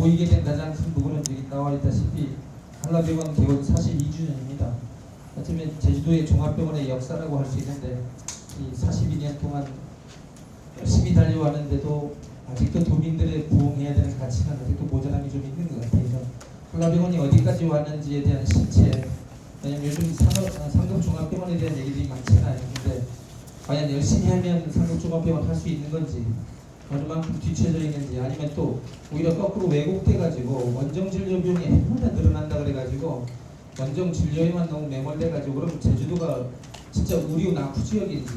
모이게 된다지 않은 부분은 여기 나와 있다시피 한라병원 개원 42주년입니다. 어쩌면 제주도의 종합병원의 역사라고 할 수 있는데 이 42년 동안 열심히 달려왔는데도 아직도 도민들의 부응해야 되는 가치는 아직도 모자람이 좀 있는 것 같아요. 한라병원이 어디까지 왔는지에 대한 실체, 왜냐면 요즘 상급종합병원에 대한 얘기들이 많잖아요. 근데 과연 열심히 하면 상급종합병원 할 수 있는 건지, 어느 만큼 뒤쳐져 있는지, 아니면 또 오히려 거꾸로 왜곡돼 가지고 원정 진료 비용이 해마다 늘어난다 그래가지고 원정 진료에만 너무 매몰돼 가지고 그럼 제주도가 진짜 의료 낙후 지역인지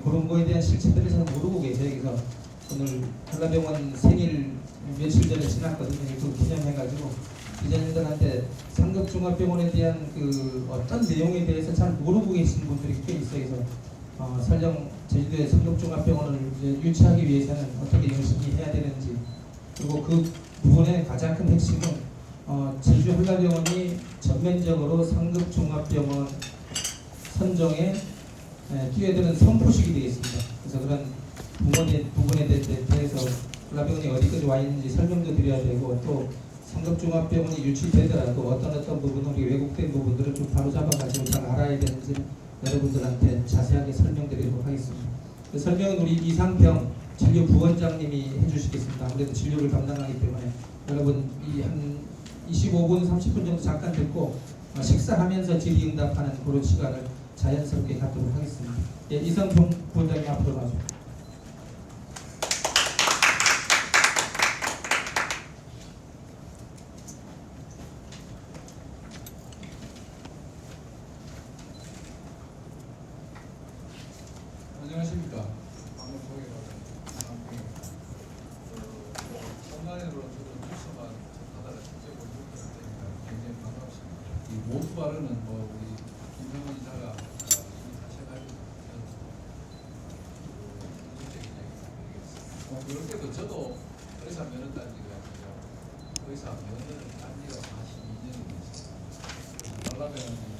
그런 거에 대한 실체들을 잘 모르고 계세요. 그래서 오늘 한라병원 생일 며칠 전에 지났거든요. 그 기념해가지고 기자님들한테 상급종합병원에 대한 그 어떤 내용에 대해서 잘 모르고 계시는 분들이 꽤 있어요. 그래서 설령 제주도의 상급종합병원을 유치하기 위해서는 어떻게 열심히 해야 되는지, 그리고 그 부분의 가장 큰 핵심은 제주 한라병원이 전면적으로 상급종합병원 선정에 뛰어드는 선포식이 되겠습니다. 그래서 그런 부분에 대해서 한라병원이 어디까지 와 있는지 설명도 드려야 되고, 또 상급종합병원이 유치되더라도 어떤 부분들이 왜곡된 부분들을 좀 바로잡아가지고 잘 알아야 되는지 여러분들한테 자세하게 설명드리도록 하겠습니다. 그 설명은 우리 이상평 진료부원장님이 해주시겠습니다. 아무래도 진료를 담당하기 때문에 여러분 이 한 25분 30분 정도 잠깐 듣고 식사하면서 질의응답하는 그런 시간을 자연스럽게 갖도록 하겠습니다. 예, 이상평 부원장님 앞으로 나오십시오. 안녕하십니까. 방금 소개받은 이상평입니다. 온라인으로 저도 뉴스만 바다를 직접 보고 있으니까 굉장히 반갑습니다. 이 모두 발언은 우리 김성원 이사가 하셔가지고 전적인 얘기를 드리겠습니다. 그렇게도 저도 의사 면허 딴 지가 의사 면허를 딴 지가 42년이 됐습니다. 한라병원이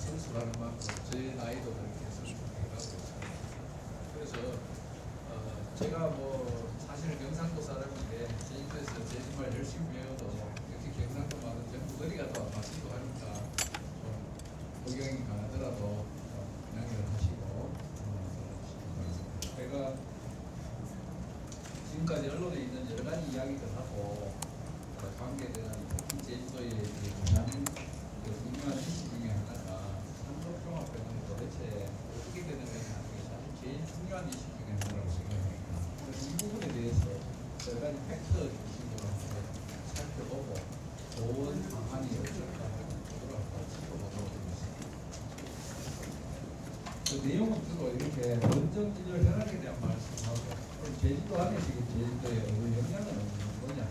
선수라는 만큼 제 나이도 그렇게 선수해가고 있습니다. 그래서 제가 사실 경상도 사람인데 제주도에서 제주말 열심히 배워도 이렇게 경상도 말은 전부 어디 가도 마시고 하니까 좀 의경이 강하더라도 양해를 하시고 제가 지금까지 언론에 있는 여러 가지 이야기들하고 관계되는 특히 제주도의 가장 중요한 이슈 중에 하나가 상급종합병원이 도대체 어떻게 되는 거냐 하는 게 사실 제일 중요한 이슈 중에 하나라고 생각합니다. 그래서 이 부분에 대해서 여러 가지 팩트 기준으로 살펴보고 좋은 방안이 없을까 하는 쪽으로 한번 짚어보도록 하겠습니다. 그 내용은 주로 이렇게 원정 진료 현황에 대한 말씀하고 제주도 안에 지금 제주도에 어느 영향은 없는 거냐,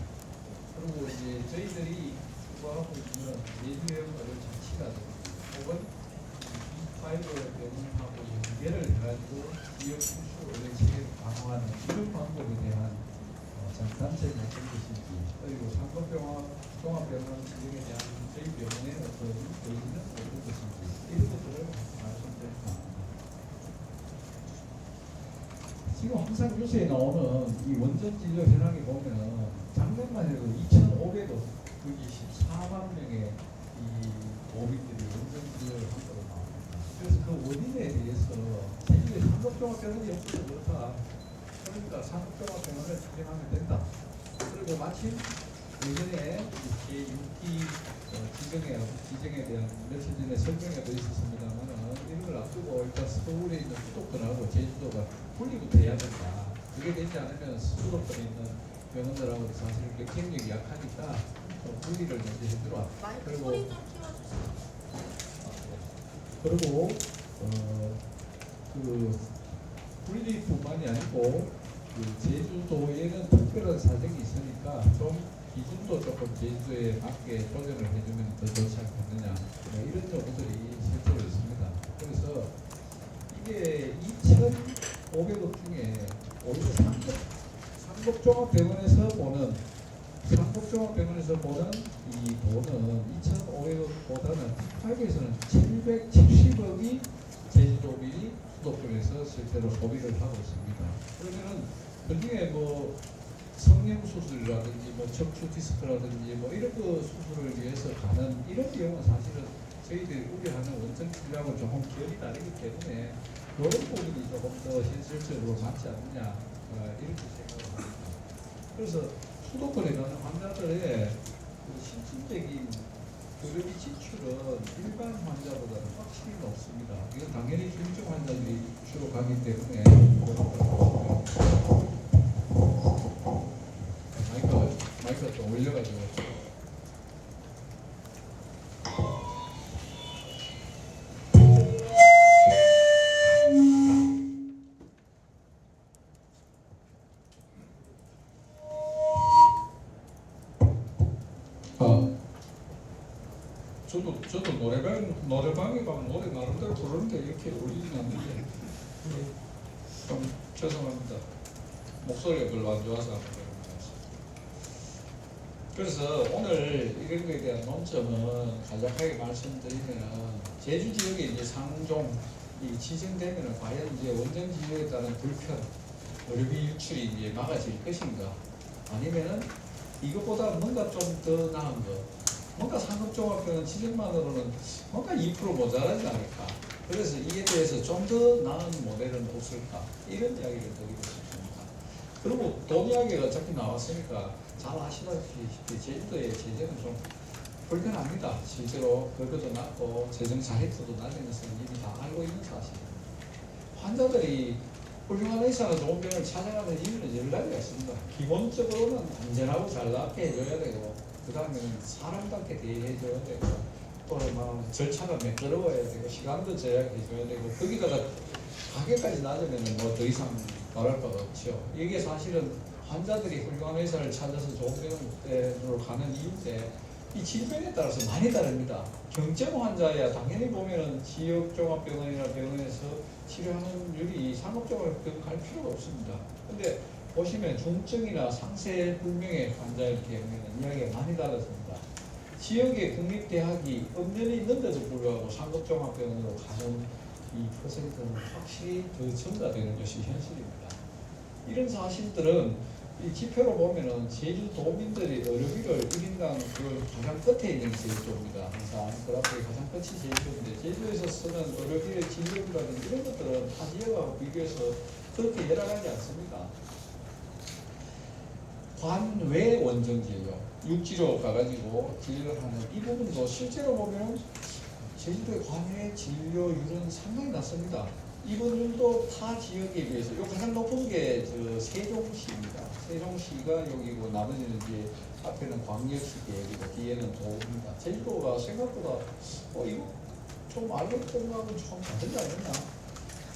그리고 이제 저희들이 추구하고 있는 제주의 의료 자치라든지 혹은 파이브 병원하고 연계를 해가지고 지역 출소 의료 체계를 강화하는 이런 방법에 대한 장단점이 어떤 것인지, 그리고 상급병원, 종합병원 진영에 대한 저희 병원의 어떤 의지는 어떤 것인지 이런 것들을 말씀드립니다. 지금 항상 뉴스에 나오는 이 원전 진료 현황에 보면 작년만 해도 2,594만 명의 이 오민들이 원전 진료를 한 거로 나옵니다. 그래서 그 원인에 대해서 제주도에 상급종합병원이 없어서 그렇다. 그러니까 상급종합병원을 추진하면 된다. 그리고 마침 예전에 제6기 지정에 대한 며칠 전에 설명회도 있었습니다만 이런 걸 앞두고 일단 서울에 있는 수도권하고 제주도가 분리도 돼야 된다. 그게 되지 않으면 수도권에 있는 병원들하고 사실 경쟁력이 약하니까 분리를 먼저 해주라. 그리고 그 분리뿐만이 아니고 그 제주도에는 특별한 사정이 있으니까 좀 기준도 조금 제주도에 맞게 조정을 해주면 더 좋지 않겠느냐, 이런 정보들이 실제로 있습니다. 그래서 이게 2,500억 중에 오히려 상급종합병원에서 보는 이 돈은 2,500억보다는 파이브에서는 770억이 제주도민이 수도권에서 실제로 소비를 하고 있습니다. 그러면은 그중에 성형 수술이라든지 뭐 척추 디스크라든지 뭐 이런 거 수술을 위해서 가는 이런 비용은 사실은 저희들이 우려하는 원천 치료하고 조금 결이 다르기 때문에 이런 부분이 조금 더 현실적으로 맞지 않느냐 이렇게 생각을 합니다. 그래서 수도권에 가는 환자들의 그 실질적인 의료비 지출은 일반 환자보다는 확실히 높습니다. 이건 당연히 중증 환자들이 주로 가기 때문에 마이크가 좀 올려가지고 저도 노래방에 가면 노래 나름대로 부르는데 이렇게 울리진 않는데 좀 죄송합니다. 목소리가 별로 안 좋아서. 그래서 오늘 이런 거에 대한 논점은 간략하게 말씀드리면은 제주 지역에 이제 상종 이 지정되면은 과연 이제 원전 지역에 따른 불편, 의료비 유출이 이제 막아질 것인가, 아니면은 이것보다 뭔가 좀 더 나은 거, 뭔가 상급종합병원 지정만으로는 뭔가 2% 모자라지 않을까. 그래서 이에 대해서 좀 더 나은 모델은 없을까, 이런 이야기를 드리고 싶습니다. 그리고 돈 이야기가 어차피 나왔으니까 잘 아시다시피 제주도의 재정은 좀 불편합니다. 실제로 벌거도 낮고 재정 자립도도 낮은 것은 이미 다 알고 있는 사실입니다. 환자들이 훌륭한 의사나 좋은 병을 찾아가는 이유는 여러 가지가 있습니다. 기본적으로는 안전하고 잘 낫게 해줘야 되고, 그 다음에는 사람답게 대해줘야 되고, 또 막 절차가 매끄러워야 되고, 시간도 제약해줘야 되고, 거기다가 가격까지 낮으면 뭐 더 이상 말할 바가 없죠. 이게 사실은 환자들이 훌륭한 의사를 찾아서 좋은 병원으로 가는 이유인데, 이 질병에 따라서 많이 다릅니다. 경증 환자야 당연히 보면은 지역종합병원이나 병원에서 치료하는 상업종합병원 갈 필요가 없습니다. 근데 보시면 중증이나 상세 불명의 환자일 경우에는 이야기가 많이 달라집니다. 지역에 국립대학이 엄연히 있는데도 불구하고 상급종합병원으로 가는 이 퍼센트는 확실히 더 증가되는 것이 현실입니다. 이런 사실들은 이 지표로 보면은 제주 도민들이 의료비를 1인당 그 가장 끝에 있는 게 제주도입니다. 항상 그 앞에 가장 끝이 제주도인데, 제주에서 쓰는 의료비의 진료비라든지 이런 것들은 타 지역하고 비교해서 그렇게 열악하지 않습니다. 관외 원정 진료, 육지로 가가지고 진료를 하는 이 부분도 실제로 보면 제주도의 관외 진료율은 상당히 낮습니다. 이분들도 타 지역에 비해서 요 가장 높은 게 저 세종시입니다. 세종시가 여기고 나머지는 이제 앞에는 광역시 계열이고 뒤에는 도읍입니다. 제주도가 생각보다 이거 좀 알고 공부하면 좀 다르지 않나?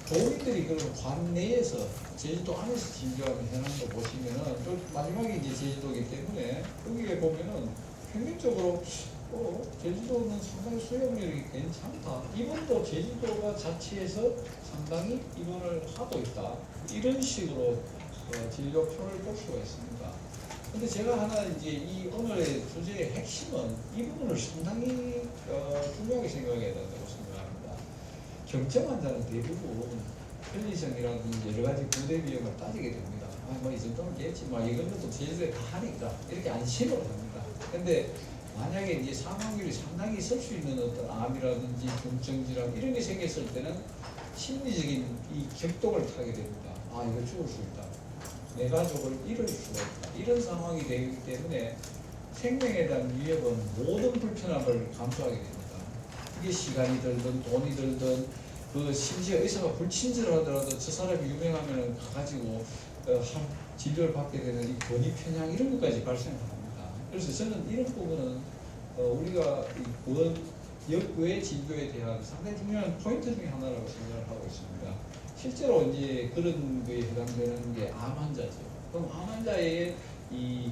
도민들이 그런 관내에서 제주도 안에서 진료하는 현황도 보시면은 또 마지막에 이제 제주도이기 때문에 거기에 보면은 평균적으로 제주도는 상당히 수용률이 괜찮다. 이번도 제주도가 자치에서 상당히 입원을 하고 있다. 이런 식으로 진료표를 볼 수가 있습니다. 근데 제가 하나 이제 이 오늘의 주제의 핵심은 이 부분을 상당히 중요하게 생각해야 된다고 생각합니다. 경증 환자는 대부분 편의점이라든지 여러 가지 부대 비용을 따지게 됩니다. 뭐 이 정도는 겠지, 이건 것도 제주도에 다 하니까 이렇게 안심을 합니다. 근데 만약에 이제 사망률이 상당히 있을 수 있는 어떤 암이라든지 중증 질환 이런 게 생겼을 때는 심리적인 이 격동을 타게 됩니다. 이거 죽을 수 있다. 내 가족을 잃을 수가 있다. 이런 상황이 되기 때문에 생명에 대한 위협은 모든 불편함을 감수하게 됩니다. 이게 시간이 들든 돈이 들든 심지어 의사가 불친절을 하더라도 저 사람이 유명하면 가가지고 진료를 받게 되는 이 권위 편향 이런 것까지 발생합니다. 그래서 저는 이런 부분은 우리가 역외 진료에 대한 상당히 중요한 포인트 중에 하나라고 생각을 하고 있습니다. 실제로 이제 그런 거에 해당되는 게 암 환자죠. 그럼 암 환자의 이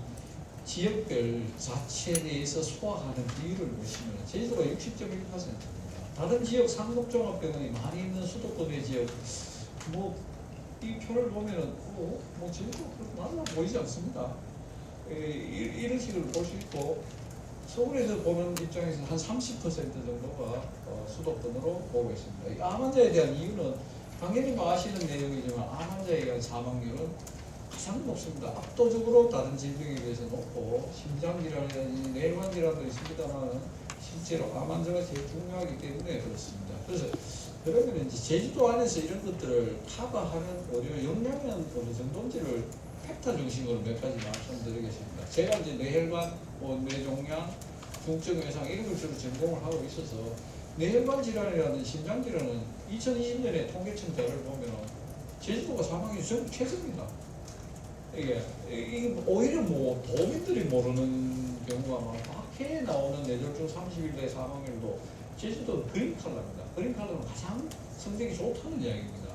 지역별 자치에 대해서 소화하는 비율을 보시면 제주도가 60.1%입니다. 다른 지역 상급종합병원이 많이 있는 수도권의 지역 이 표를 보면은 제주도가 그렇게 낮아 보이지 않습니다. 이런 식으로 볼 수 있고, 서울에서 보는 입장에서 한 30% 정도가 수도권으로 보고 있습니다. 이 암 환자에 대한 이유는 당연히 아시는 내용이지만 암 환자에 대한 사망률은 가장 높습니다. 압도적으로 다른 질병에 비해서 높고 심장질환이나 뇌혈관 질환도 있습니다만 실제로 암 환자가 제일 중요하기 때문에 그렇습니다. 그래서 그러면 이제 제주도 안에서 이런 것들을 커버하는 의료 역량은 어느 정도인지를 팩터 중심으로 몇 가지 말씀드리겠습니다. 제가 이제 뇌혈관, 뇌종양, 중증 외상 이런 걸 주로 전공을 하고 있어서 뇌혈관 질환이라는 심장 질환은 2020년에 통계청 자료를 보면 제주도가 사망이 최저입니다. 이게 오히려 뭐 도민들이 모르는 경우가 많고 해에 나오는 뇌졸중 30일 내 사망률도 제주도 그린 컬러입니다. 그린 컬러는 가장 성적이 좋다는 이야기입니다.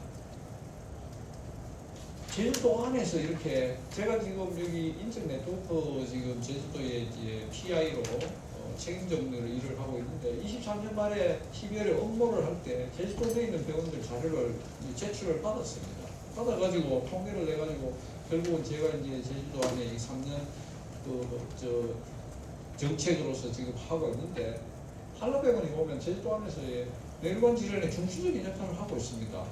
제주도 안에서 이렇게 제가 지금 여기 인적 네트워크 지금 제주도에 이제 PI로 책임 전문으로 일을 하고 있는데 23년 말에 12월에 업무를 할 때 제주도에 있는 병원들 자료를 제출을 받았습니다. 받아가지고 통계를 내가지고 결국은 제가 이제 제주도 안에 이 3년 정책으로서 지금 하고 있는데 한라병원이 보면 제주도 안에서의 뇌혈관 질환의 중추적인 역할을 하고 있습니다.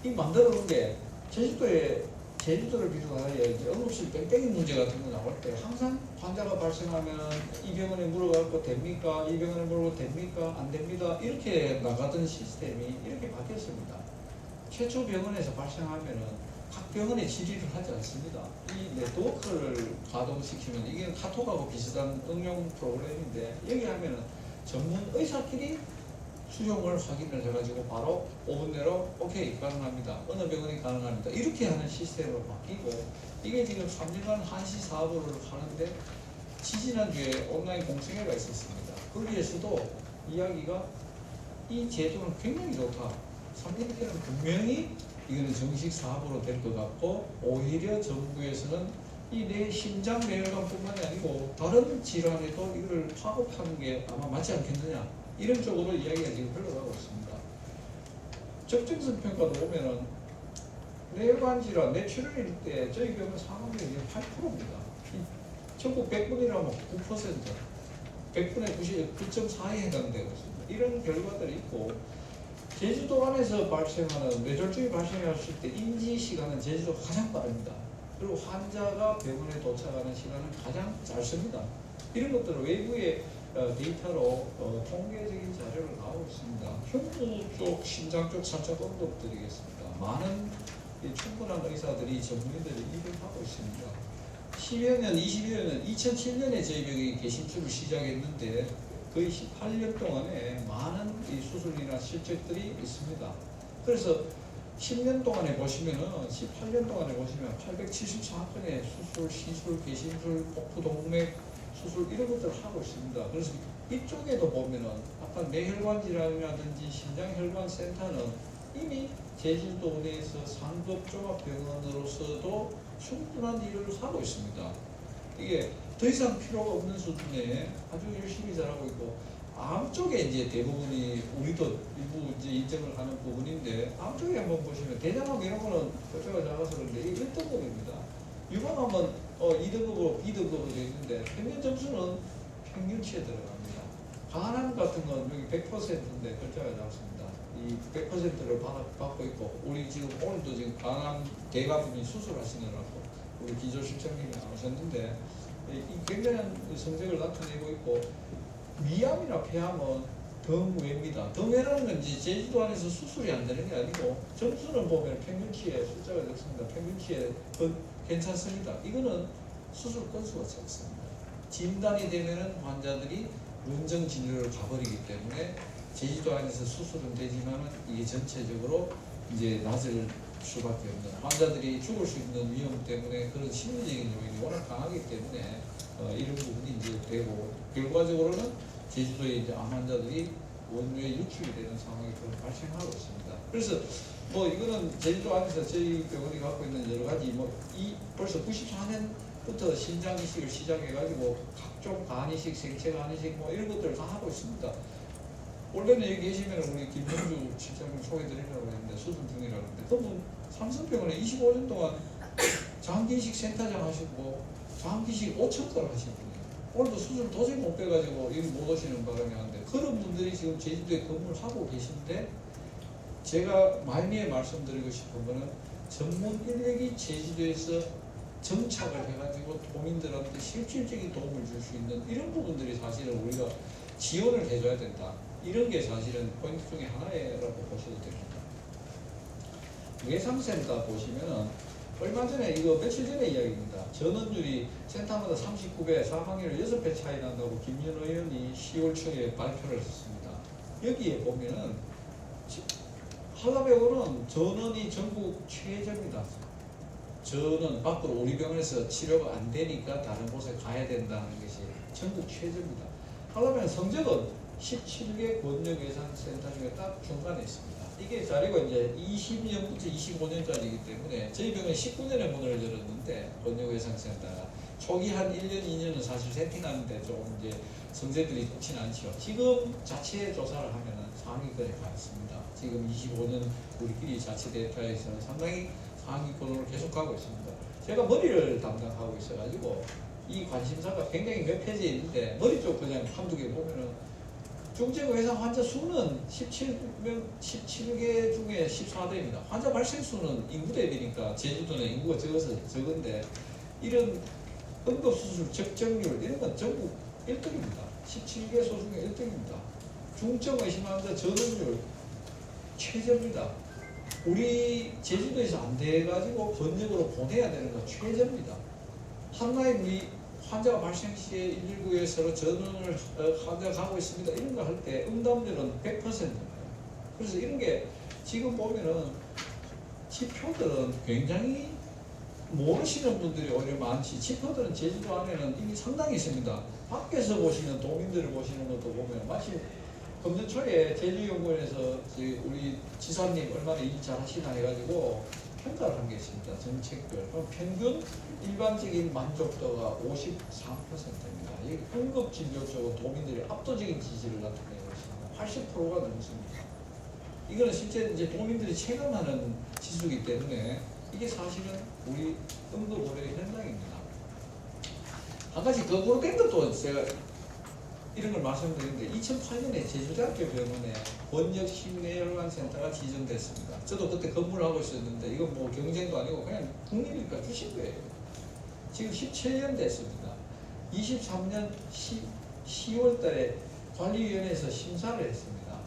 이 만들어 놓은 게 제주도를 비롯하여 이제 응급실 뺑뺑이 문제 같은 거 나올 때 항상 환자가 발생하면 이 병원에 물어가고 됩니까? 이 병원에 물어가고 됩니까? 안 됩니다. 이렇게 나가던 시스템이 이렇게 바뀌었습니다. 최초 병원에서 발생하면은 각 병원에 질의를 하지 않습니다. 이 네트워크를 가동시키면 이게 카톡하고 비슷한 응용 프로그램인데 여기 하면은 전문 의사끼리 수용을 확인을 해가지고 바로 5분 내로 오케이 가능합니다. 어느 병원이 가능합니다. 이렇게 하는 시스템으로 바뀌고 이게 지금 3년간 한시 사업을 하는데 지지난주에 온라인 공청회가 있었습니다. 거기에서도 이야기가 이 제도는 굉장히 좋다. 3년 뒤에는 분명히 이거는 정식 사업으로 될 것 같고 오히려 정부에서는 이 내 심장 뇌혈관뿐만이 아니고 다른 질환에도 이걸 파급하는 게 아마 맞지 않겠느냐 이런 쪽으로 이야기가 지금 흘러가고 있습니다. 적정성 평가도 보면은 뇌혈관 질환, 뇌출혈일 때 저희 병원 사망률이 8%입니다. 전국 100분이라면 9%, 100분의 9.4에 해당되고 있습니다. 이런 결과들이 있고 제주도 안에서 발생하는 뇌졸중이 발생했을 때 인지 시간은 제주도가 가장 빠릅니다. 그리고 환자가 병원에 도착하는 시간은 가장 짧습니다. 이런 것들을 외부의 데이터로 통계적인 자료를 나오고 있습니다. 흉부 쪽, 심장 쪽 살짝 언급드리겠습니다. 많은 충분한 의사들이 전문의들이 일을 하고 있습니다. 10여 년, 20여 년, 2007년에 저희 병이 개신주를 시작했는데 거의 18년 동안에 많은 이 수술이나 실적들이 있습니다. 그래서 10년 동안에 보시면은 18년 동안에 보시면 874건의 수술, 시술, 개신술, 복부 동맥 수술 이런 것들을 하고 있습니다. 그래서 이쪽에도 보면은 아까 뇌혈관 질환이라든지 심장혈관 센터는 이미 제주도 내에서 상급 종합병원으로서도 충분한 일을 하고 있습니다. 이게 더 이상 필요가 없는 수준에 아주 열심히 잘하고 있고 암 쪽에 이제 대부분이 우리도 일부 이제 인정을 하는 부분인데 암 쪽에 한번 보시면 대장암 이런 거는 숫자가 작아서 그런데 이게 1등급입니다. 유방암은 2등급으로 B등급으로 되어 있는데 평균 점수는 평균치에 들어갑니다. 간암 같은 건 여기 100%인데 글자가 작습니다. 이 100%를 받고 있고 우리 지금 오늘도 지금 간암 대가분이 수술하시느라고 우리 기조실장님이 나오셨는데 이 굉장한 성적을 나타내고 있고 위암이나 폐암은 등외입니다. 등외라는 건 이제 제주도 안에서 수술이 안 되는 게 아니고 점수는 보면 평균치에 숫자가 적습니다. 평균치에 괜찮습니다. 이거는 수술 건수가 적습니다. 진단이 되면은 환자들이 원정 진료를 가버리기 때문에 제주도 안에서 수술은 되지만은 이게 전체적으로 이제 낮을 수밖에 없는 환자들이 죽을 수 있는 위험 때문에 그런 심리적인 요인이 워낙 강하기 때문에 이런 부분이 이제 되고 결과적으로는 제주도에 이제 암 환자들이 원유에 유출이 되는 상황이 발생하고 있습니다. 그래서 뭐 이거는 제주도 안에서 저희 병원이 갖고 있는 여러 가지 벌써 94년부터 신장 이식을 시작해가지고 각종 간 이식, 생체 간 이식 뭐 이런 것들을 다 하고 있습니다. 원래는 여기 계시면 우리 김명주 실장님 소개드리려고 했는데 수술 중이라는데 그분 삼성병원에 25년 동안 장기이식 센터장 하시고 장기이식 5,000건을 하신 분이에요. 오늘도 수술 도저히 못 빼가지고 여기 못 오시는 바람에 하는데 그런 분들이 지금 제주도에 근무를 하고 계신데 제가 말미에 말씀드리고 싶은 거는 전문 인력이 제주도에서 정착을 해가지고 도민들한테 실질적인 도움을 줄 수 있는 이런 부분들이 사실은 우리가 지원을 해줘야 된다. 이런 게 사실은 포인트 중에 하나라고 보셔도 됩니다. 외상센터 보시면은 얼마 전에 이거 며칠 전에 이야기입니다. 전원율이 센터마다 39배, 사망률 6배 차이 난다고 김윤 의원이 10월 초에 발표를 했습니다. 여기에 보면은 한라병원은 전원이 전국 최저입니다. 전원 밖으로 우리 병원에서 치료가 안 되니까 다른 곳에 가야 된다는 것이 전국 최저입니다. 한라병원 성적은 17개 권역예산센터 중에 딱 중간에 있습니다. 이게 자리가 이제 20년부터 25년짜리이기 때문에 저희 병원은 19년에 문을 열었는데 권역예산센터가 초기 한 1년, 2년은 사실 세팅하는데 조금 이제 성적들이 좋지는 않죠. 지금 자체 조사를 하면은 상위권에 가 있습니다. 지금 25년 우리끼리 자체 데이터에서는 상당히 상위권으로 계속 가고 있습니다. 제가 머리를 담당하고 있어가지고 이 관심사가 굉장히 몇 페이지에 있는데 머리 쪽 그냥 한두 개 보면은 중증외상 환자 수는 17개 중에 14대입니다. 환자 발생 수는 인구 대비니까 제주도는 인구가 적어서 적은데 이런 응급수술 적정률 이런 건 전국 1등입니다. 17개 소 중에 1등입니다. 중증 의심환자 전원율 최저입니다. 우리 제주도에서 안 돼가지고 번역으로 보내야 되는 건 최저입니다. 한라인 우리 환자가 발생 시에 119에서 전원을 환자가 가고 있습니다. 이런 거 할 때 응답률은 100%입니다. 그래서 이런 게 지금 보면은 지표들은 굉장히 모르시는 분들이 오히려 많지. 지표들은 제주도 안에는 이미 상당히 있습니다. 밖에서 보시는 도민들을 보시는 것도 보면 마치 금년 초에 제주연구원에서 우리 지사님 얼마나 일 잘하시나 해가지고 평가를 한 게 있습니다. 정책별. 그럼 평균 일반적인 만족도가 53%입니다. 이 응급진료 쪽은 도민들이 압도적인 지지를 나타내고 있습니다. 80%가 넘습니다. 이거는 실제 이제 도민들이 체감하는 지수이기 때문에 이게 사실은 우리 응급 의료 현장입니다. 한 가지 거꾸로 된 것도 제가 이런 걸 말씀드리는데 2008년에 제주대학교 병원에 번역심내혈관센터가 지정됐습니다. 저도 그때 근무를 하고 있었는데 이건 뭐 경쟁도 아니고 그냥 국립이니까 주신 거예요. 지금 17년 됐습니다. 23년 10월 달에 관리위원회에서 심사를 했습니다.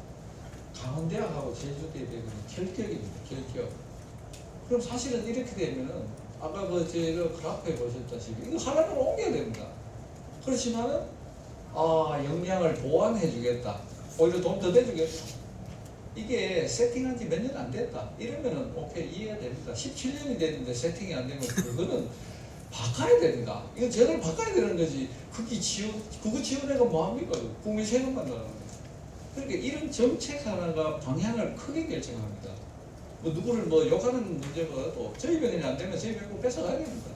강원대학하고 제주대병원이 결격입니다. 결격. 그럼 사실은 이렇게 되면은 아까 그 제가 그래프에 보셨다시피 이거 하나는 옮겨야 됩니다. 그렇지만은 역량을 보완해 주겠다. 오히려 돈 더 대주겠다. 이게 세팅한 지 몇 년 안 됐다. 이러면은 오케이 이해가 됩니다. 17년이 됐는데 세팅이 안 되면 그거는 바꿔야 됩니다. 이거 제대로 바꿔야 되는 거지. 그거 지원해가 뭐합니까? 국민 세금만 나가는 거예요. 그러니까 이런 정책 하나가 방향을 크게 결정합니다. 뭐 누구를 뭐 욕하는 문제보다도 저희 병원이 안 되면 저희 병원 뺏어가야 됩니다.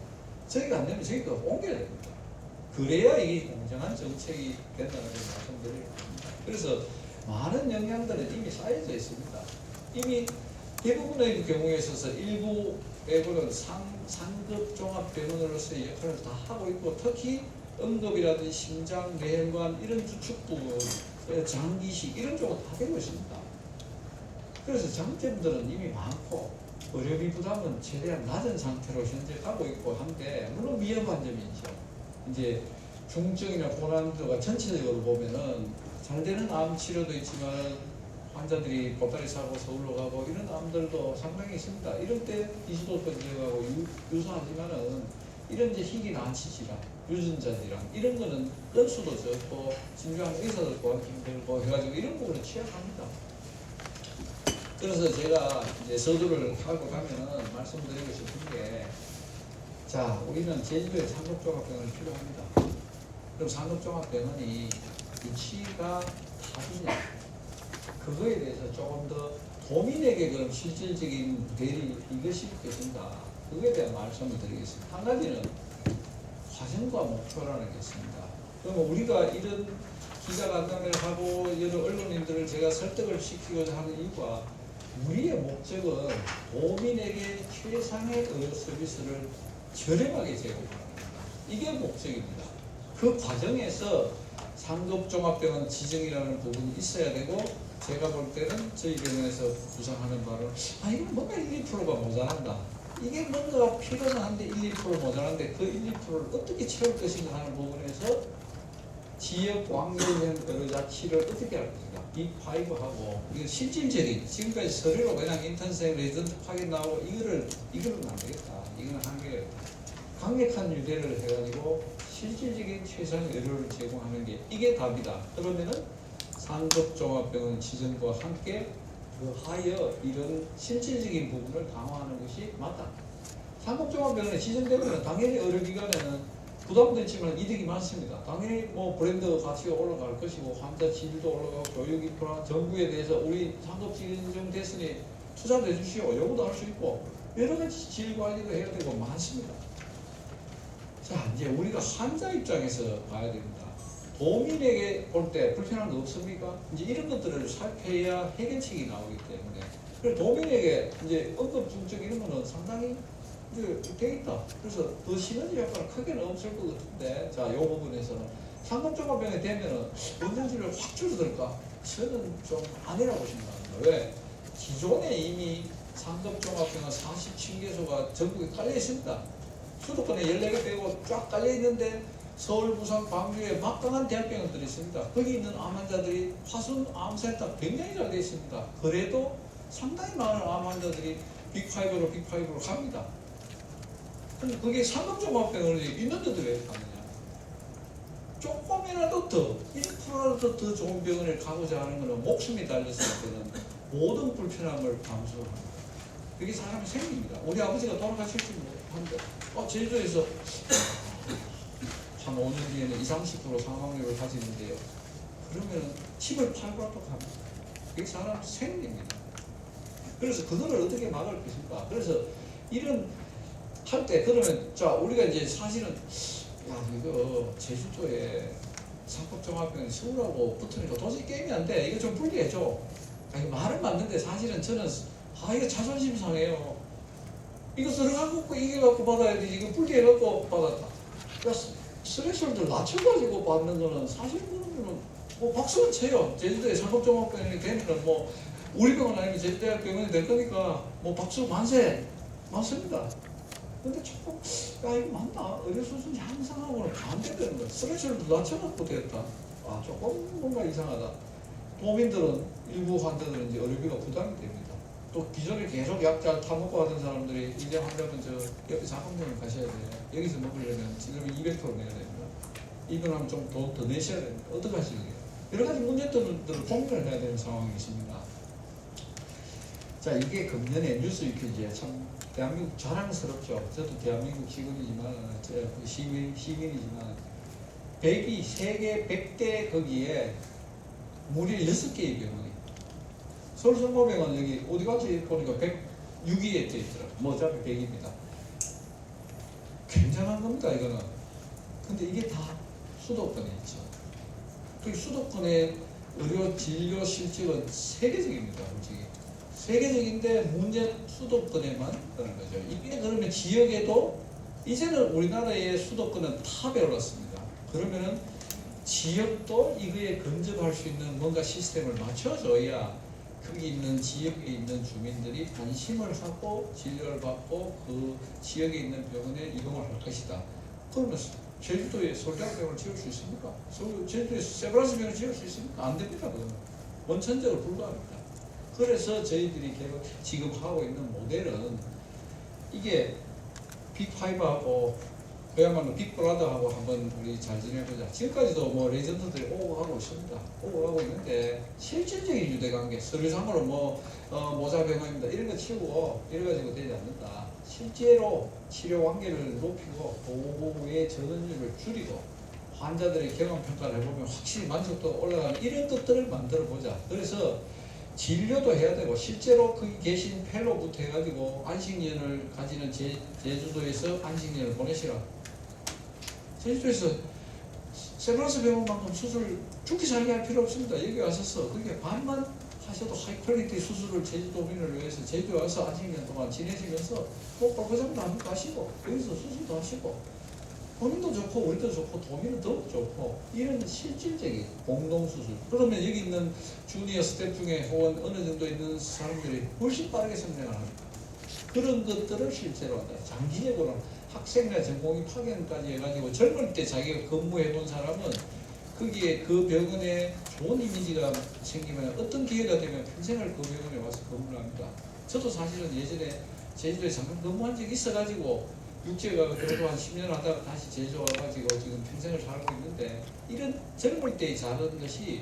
저희가 안 되면 저희가 옮겨야 됩니다. 그래야 이게 공정한 정책이 된다는 걸 말씀드리고 있습니다. 그래서 많은 영향들은 이미 쌓여져 있습니다. 이미 대부분의 경우에 있어서 일부 외부는 상급 종합병원으로서의 역할을 다 하고 있고 특히 응급이라든지 심장, 뇌혈관 이런 주축부, 장기식 이런 쪽은 다 되고 있습니다. 그래서 장점들은 이미 많고 의료비 부담은 최대한 낮은 상태로 현재 가고 있고 한데 물론 위험한 점이 있죠. 이제 중증이나 고난도가 전체적으로 보면은 잘 되는 암 치료도 있지만 환자들이 보따리 사고 서울로 가고 이런 암들도 상당히 있습니다. 이럴 때 이수도권 지역하고 유사하지만은 이런 이제 희귀 난치 질환, 유전자 질환 이런 거는 건수도 적고 진료하는 의사들 또한 힘들고 해가지고 이런 부분은 취약합니다. 그래서 제가 이제 서두를 하고 가면은 말씀드리고 싶은 게 자, 우리는 제주도에 상급종합병원이 필요합니다. 그럼 상급종합병원이 위치가 답이냐? 그거에 대해서 조금 더 도민에게 그럼 실질적인 대리 이것이 있겠습니다. 그거에 대한 말씀을 드리겠습니다. 한 가지는 과정과 목표라는 게 있습니다. 그러면 우리가 이런 기자간담회를 하고 여러 언론인들을 제가 설득을 시키고자 하는 이유가 우리의 목적은 도민에게 최상의 의료 서비스를 저렴하게 제공하는 겁니다. 이게 목적입니다. 그 과정에서 상급종합병원 지정이라는 부분이 있어야 되고 제가 볼 때는 저희 병원에서 구상하는 바로 이건 뭔가 1, 2%가 모자란다. 이게 뭔가 필요는 한데 1, 2% 모자란데 그 1, 2%를 어떻게 채울 것인가 하는 부분에서 지역 관계형 의료자 치료를 어떻게 할 것인가. 빅5하고 이거 실질적인 지금까지 서류로 그냥 인턴생 레전드 파견 나오고 이거는 안 되겠다. 이거는 한계 강력한 유대를 해가지고 실질적인 최상의 의료를 제공하는 게 이게 답이다. 그러면은 상급종합병원 지정과 함께 더하여 이런 실질적인 부분을 강화하는 것이 맞다. 상급종합병원에 지정되면 당연히 의료기관에는 부담도 있지만 이득이 많습니다. 당연히 뭐 브랜드 가치가 올라갈 것이고 환자 질도 올라가고 교육 인프라 정부에 대해서 우리 상급 지정됐으니 투자도 해주시오 요구도 할 수 있고 여러 가지 질 관리도 해야 되고 많습니다. 자 이제 우리가 환자 입장에서 봐야 됩니다. 도민에게 볼 때 불편한 거 없습니까? 이제 이런 것들을 살펴야 해결책이 나오기 때문에 그래서 도민에게 이제 응급중증 이런 거는 상당히 이제 돼 있다. 그래서 더 시너지 효과는 크게는 없을 것 같은데 자, 이 부분에서는 상급종합병원이 되면은 원장진료를 확 줄어들까? 저는 좀 아니라고 생각합니다. 왜? 기존에 이미 상급종합병원 47개소가 전국에 깔려 있습니다. 수도권에 14개 빼고 쫙 깔려 있는데 서울, 부산, 광주에 막강한 대학병원들이 있습니다. 거기 있는 암 환자들이 화순 암센터 굉장히 잘 되어 있습니다. 그래도 상당히 많은 암 환자들이 빅5로 갑니다. 근데 그게 상급종합병원이 있는데도 왜 가느냐? 조금이라도 더, 1%라도 더 좋은 병원에 가고자 하는 것은 목숨이 달렸을 때는 모든 불편함을 감수합니다. 그게 사람이 생깁니다. 우리 아버지가 돌아가실지 한데, 제주도에서 한 5년 뒤에는 20, 30% 사망률을 가지는데요. 그러면 집을 팔고라도 갑니다. 그게 사람 생깁니다. 그래서 그거를 어떻게 막을 것인가? 그래서 이런 할 때 그러면 자 우리가 이제 사실은 이거 제주도에 상급종합병원이 서울하고 붙으니까 도저히 게임이 안 돼. 이거 좀 분리해줘. 이거 말은 맞는데 사실은 저는 이거 자존심 상해요. 이거 들어가고 이겨갖고 받아야 되지. 이거 분리해갖고 받았다. 스트레스를 낮춰가지고 받는 거는 사실 그러면은 뭐 박수는 쳐요. 제주도에 상급종합병원이 되면은 뭐 우리 병원 아니면 제주대학병원이 될 거니까 뭐 박수 만세 맞습니다. 근데 조금 이거 맞나? 의료수준이 향상하고는 반대되는 거야. 스트레스를 낮춰갖고 됐다. 조금 뭔가 이상하다. 도민들은 일부 환자들은 이제 의료비가 부담이 됩니다. 또 기존에 계속 약 잘 타먹고 하던 사람들이 이제 하려면 저 옆에 상급병원 가셔야 돼요. 여기서 먹으려면 지금 200% 내야 됩니다. 입원하면 좀 돈 더 내셔야 됩니다. 어떻게 하시겠어요? 여러 가지 문제들을 고민을 해야 되는 상황이 있습니다. 자, 이게 금년에 뉴스 위키즈에 참 대한민국 자랑스럽죠. 저도 대한민국 시민이지만, 시민이지만, 세계 100대 거기에 무려 6개의 병원이. 서울성모병원 여기 어디 갔지 보니까 106위에 돼 있더라고요. 뭐 어차피 100입니다. 굉장한 겁니다, 이거는. 근데 이게 다 수도권에 있죠. 그 수도권의 의료 진료 실적은 세계적입니다, 솔직히. 세계적인데 문제는 수도권에만 그런 거죠. 이게 그러면 지역에도 이제는 우리나라의 수도권은 탑에 올랐습니다. 그러면은 지역도 이거에 근접할 수 있는 뭔가 시스템을 맞춰줘야 거기 있는 지역에 있는 주민들이 관심을 갖고 진료를 받고 그 지역에 있는 병원에 이동을 할 것이다. 그러면 제주도에 서울대학병원을 지을 수 있습니까? 제주도에 세브란스 병원을 지을 수 있습니까? 안 됩니다. 그거는 원천적으로 불가합니다. 그래서 저희들이 지금 하고 있는 모델은 이게 빅5하고 그야말로 빅브라더하고 한번 우리 잘 지내보자. 지금까지도 뭐 레전드들이 오고 가고 있습니다. 오고 가고 있는데 실질적인 유대관계, 서류상으로 모자병원입니다. 이런 거 치우고 이래가지고 되지 않는다. 실제로 치료 관계를 높이고 보호의 전원율을 줄이고 환자들의 경험평가를 해보면 확실히 만족도가 올라가는 이런 것들을 만들어보자. 그래서 진료도 해야 되고 실제로 거기 계신 펠로부터 해가지고 안식년을 가지는 제주도에서 안식년을 보내시라. 제주도에서 세브란스 병원만큼 수술 죽기 살기 할 필요 없습니다. 여기 와서 그게 반만 하셔도 하이 퀄리티 수술을 제주도민을 위해서 제주도에 와서 안식년 동안 지내시면서 뭐 골고장도 한번 가시고 여기서 수술도 하시고 본인도 좋고 우리도 좋고 도민은 더 좋고 이런 실질적인 공동수술. 그러면 여기 있는 주니어 스텝 중에 혹은 어느 정도 있는 사람들이 훨씬 빠르게 성장을 합니다. 그런 것들을 실제로 한다. 장기적으로 학생이나 전공의 파견까지 해가지고 젊을 때 자기가 근무해본 사람은 거기에 그 병원에 좋은 이미지가 생기면 어떤 기회가 되면 평생을 그 병원에 와서 근무를 합니다. 저도 사실은 예전에 제주도에 잠깐 근무한 적이 있어가지고 육지가 그래도 한 10년 하다가 다시 제주 와가지고 지금 평생을 살고 있는데 이런 젊을 때 잘하는 것이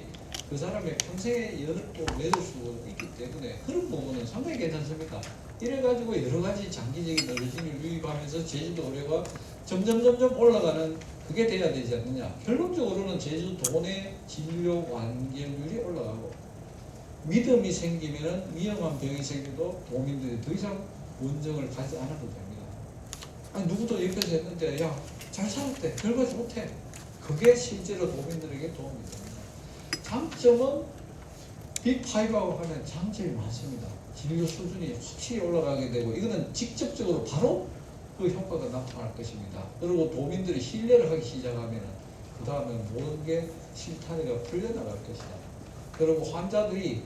그 사람의 평생의 연을 또 맺을 수 있기 때문에 그런 부분은 상당히 괜찮습니다. 이래가지고 여러 가지 장기적인 어르신을 유입하면서 제주도 의료가 점점 올라가는 그게 돼야 되지 않느냐. 결론적으로는 제주도 내 진료 완결률이 올라가고 믿음이 생기면은 위험한 병이 생겨도 도민들이 더 이상 원정을 가지 않아도 됩니다. 아니 누구도 여기까지 했는데 야 잘 살았대 별거지 못해. 그게 실제로 도민들에게 도움이 됩니다. 장점은 빅5하고 하면 장점이 많습니다. 진료 수준이 확실히 올라가게 되고 이거는 직접적으로 바로 그 효과가 나타날 것입니다. 그리고 도민들이 신뢰를 하기 시작하면 그 다음에 모든 게 실타래가 풀려나갈 것이다. 그리고 환자들이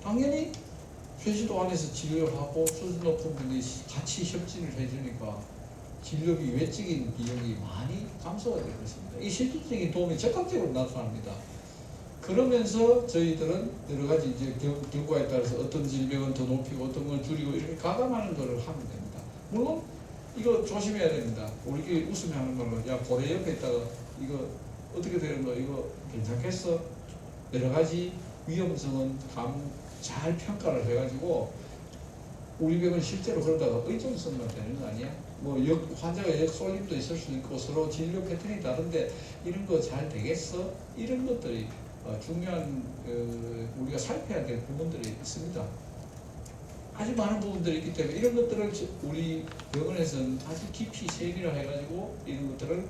당연히 제주도 안에서 진료를 하고 수준 높은 분들이 같이 협진을 해주니까 진료비 외적인 비용이 많이 감소가 될 것입니다. 이 실질적인 도움이 적극적으로 나타납니다. 그러면서 저희들은 여러 가지 이제 결과에 따라서 어떤 질병은 더 높이고 어떤 걸 줄이고 이렇게 가감하는 것을 하면 됩니다. 물론 이거 조심해야 됩니다. 우리끼리 웃으며 하는 걸로 야 고래 옆에 있다가 이거 어떻게 되는 거 이거 괜찮겠어? 여러 가지 위험성은 잘 평가를 해가지고 우리 병은 실제로 그러다가 의존성만 되는 거 아니야? 뭐 환자가 역쏠림도 있을 수 있고 서로 진료 패턴이 다른데 이런 거 잘 되겠어? 이런 것들이 중요한 우리가 살펴야 될 부분들이 있습니다. 아주 많은 부분들이 있기 때문에 이런 것들을 우리 병원에서는 아주 깊이 세밀화 해가지고 이런 것들을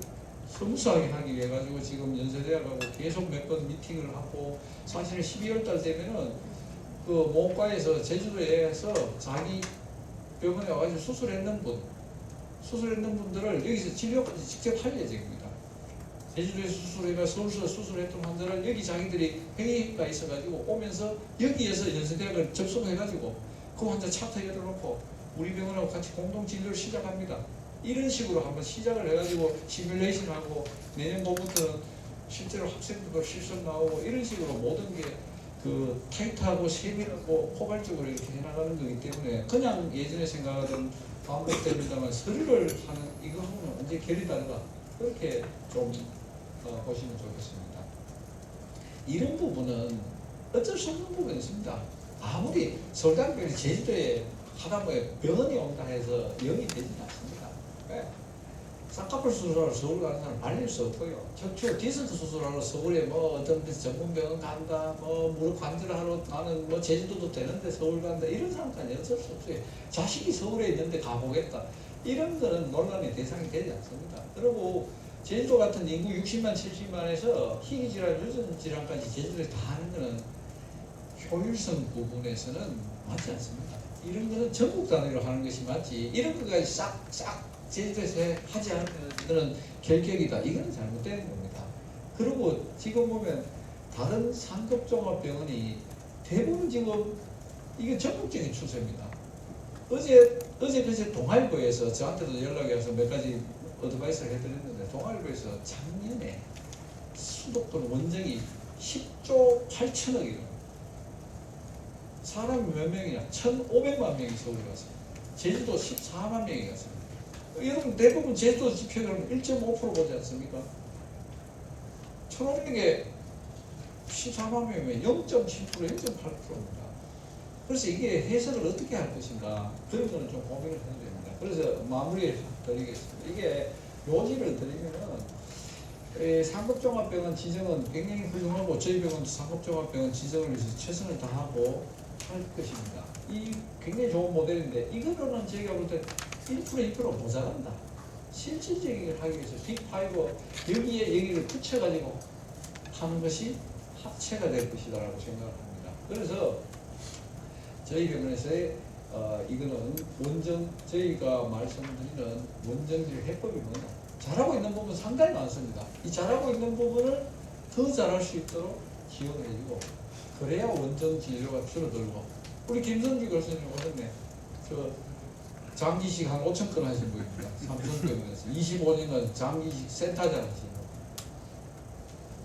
스무스하게 하기 위해 가지고 지금 연세대학하고 계속 몇 번 미팅을 하고 사실은 12월 달 되면은 그 모과에서 제주도에서 자기 병원에 와가지고 수술했는 분들을 여기서 진료까지 직접 할 예정입니다. 제주도에서 수술해가 서울서 수술했던 환자를 여기 자기들이 회의가 있어가지고 오면서 여기에서 연세대학을 접속해가지고 그 환자 차트 열어놓고 우리 병원하고 같이 공동 진료를 시작합니다. 이런 식으로 한번 시작을 해가지고 시뮬레이션하고 내년 봄부터는 실제로 학생들도 실습 나오고 이런 식으로 모든 게 그 타이트하고 세밀하고 포괄적으로 이렇게 해나가는 거기 때문에 그냥 예전에 생각하던 반복됩니다만 서류를 하는 이거하고는 완전히 결이 다르다. 그렇게 좀 보시면 좋겠습니다. 이런 부분은 어쩔 수 없는 부분이 있습니다. 아무리 서울대학교에서 제주도에 하다못해 병원이 온다 해서 영이 되지는 않습니다. 네. 쌍꺼풀 수술하러 서울 가는 사람 말릴 수 없고요. 척추 디스크 수술하러 서울에 뭐 어떤 전문병원 간다, 뭐 무릎 관절하러 나는 뭐 제주도도 되는데 서울 간다 이런 사람까지 어쩔 수 없어요. 자식이 서울에 있는데 가보겠다 이런 거는 논란의 대상이 되지 않습니다. 그리고 제주도 같은 인구 60만 70만에서 희귀질환, 유전질환까지 제주도에 다 하는 거는 효율성 부분에서는 맞지 않습니다. 이런 거는 전국 단위로 하는 것이 맞지 이런 것까지 싹 제주도에서 하지 않으면 이거는 결격이다. 이거는 잘못된 겁니다. 그리고 지금 보면 다른 상급 종합병원이 대부분 지금 이게 전국적인 추세입니다. 어제 그제 동아일보에서 저한테도 연락이 와서 몇 가지 어드바이스를 해드렸는데 동아일보에서 작년에 수도권 원정이 10조 8천억이에요. 사람이 몇 명이냐? 1,500만 명이 서울에 왔어요. 제주도 14만 명이 갔어요. 여러분 대부분 제주도 지표는 1.5% 보지 않습니까? 1,500에 14만 명이면 0.7%, 0.8%입니다. 그래서 이게 해석을 어떻게 할 것인가 그런 거는 좀 고민을 해야 됩니다. 그래서 마무리를 드리겠습니다. 이게 요지를 드리면은 상급종합병원 지정은 굉장히 훌륭하고 저희 병원도 상급종합병원 지정을 위해서 최선을 다하고 할 것입니다. 이 굉장히 좋은 모델인데 이거로는 저희가 볼 때 1% 2% 모자란다. 실질적인 걸 하기 위해서 빅5 여기에 얘기를 붙여가지고 하는 것이 합체가 될 것이다라고 생각을 합니다. 그래서 저희 병원에서의 이거는 원정 저희가 말씀드리는 원정질 해법이 뭐냐? 잘하고 있는 부분 상당히 많습니다. 이 잘하고 있는 부분을 더 잘할 수 있도록 지원해주고 그래야 원전 진료가 줄어들고 우리 김선주 교수님 오셨네. 저 장기식 한 5천 건 하신 분입니다. 삼성병원에서 25년간 장기식 센터장이시고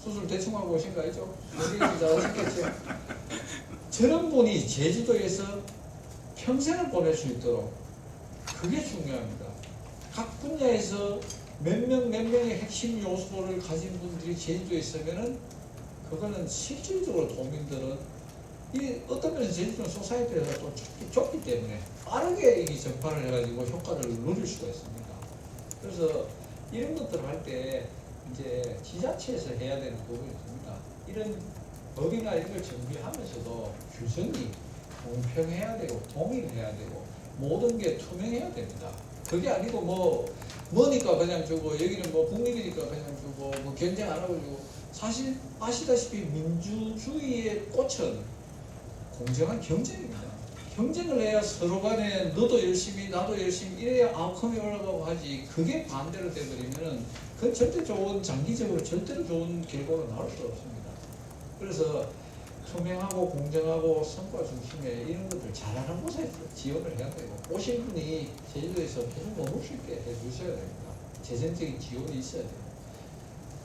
수술 대충 하고 오신 거 아니죠? 여기서 잘하셨겠죠? 저런 분이 제주도에서 평생을 보낼 수 있도록 그게 중요합니다. 각 분야에서 몇 명의 핵심 요소를 가진 분들이 제주도에 있으면은 그거는 실질적으로 도민들은 이 어떤 면에서 제주도는 소사이트에서 또 좁기 때문에 빠르게 이 전파를 해가지고 효과를 누릴 수가 있습니다. 그래서 이런 것들을 할 때 이제 지자체에서 해야 되는 부분이 있습니다. 이런 법이나 이런 걸 정비하면서도 규정이 공평해야 되고 동일해야 되고 모든 게 투명해야 됩니다. 그게 아니고 뭐니까 그냥 주고 여기는 뭐 국립이니까 그냥 주고 뭐 경쟁 안 하고 주고 사실 아시다시피 민주주의의 꽃은 공정한 경쟁입니다. 경쟁을 해야 서로 간에 너도 열심히 나도 열심히 이래야 아웃컴이 올라가고 하지 그게 반대로 돼버리면은 그건 절대 좋은 장기적으로 절대로 좋은 결과가 나올 수 없습니다. 그래서 투명하고 공정하고 성과 중심의 이런 것들 잘하는 곳에 지원을 해야 되고 오신 분이 제주도에서 계속 머물 수 있게 해주셔야 됩니다. 재정적인 지원이 있어야 돼요.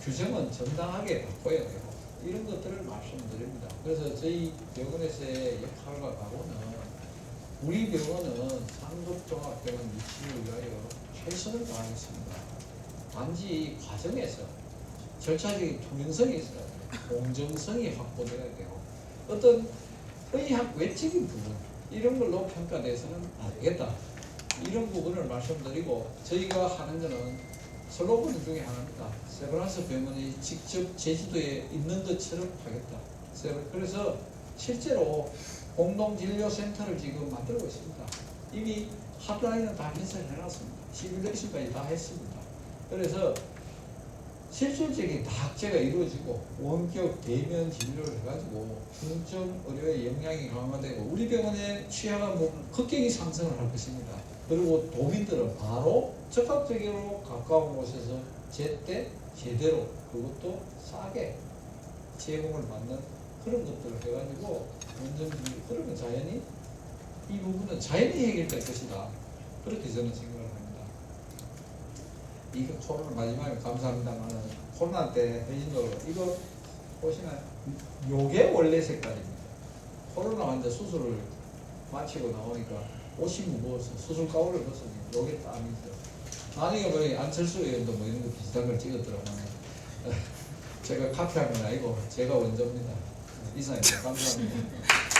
규정은 정당하게 바꿔야 되고 이런 것들을 말씀드립니다. 그래서 저희 병원에서의 역할과 각오는 우리 병원은 상급종합병원 유치를 위하여 최선을 다하겠습니다. 단지 과정에서 절차적인 투명성이 있어야 돼요. 공정성이 확보돼야 되고 어떤 의학 외적인 부분 이런 걸로 평가돼서는 안 되겠다. 이런 부분을 말씀드리고 저희가 하는 거는 슬로건 중에 하나입니다. 세브란스 병원이 직접 제주도에 있는 것처럼 하겠다. 그래서 실제로 공동진료센터를 지금 만들고 있습니다. 이미 핫라인은 다 인쇄를 해놨습니다. 시뮬레이션까지 다 했습니다. 그래서 실질적인 다학제가 이루어지고 원격 대면 진료를 해가지고 중증 의료의 역량이 강화되고 우리 병원의 취약한 부분 급격히 상승을 할 것입니다. 그리고 도민들은 바로 적극적으로 가까운 곳에서 제때 제대로 그것도 싸게 제공을 받는 그런 것들을 해가지고 원전 진료 그러면 자연히 이 부분은 자연히 해결될 것이다. 그렇게 저는 생각을 합니다. 이거 코로나 마지막에 감사합니다만 코로나 때 회진도 이거 보시면 요게 원래 색깔입니다. 코로나 환자 수술을 마치고 나오니까 옷이 무거워서 수술 가운을 벗으니 요게 땀이죠. 나중에 보니 안철수 의원도 뭐 이런 거 비슷한 걸 찍었더라고요. 제가 카피한 건 아니고 제가 원조입니다. 이상입니다. 감사합니다.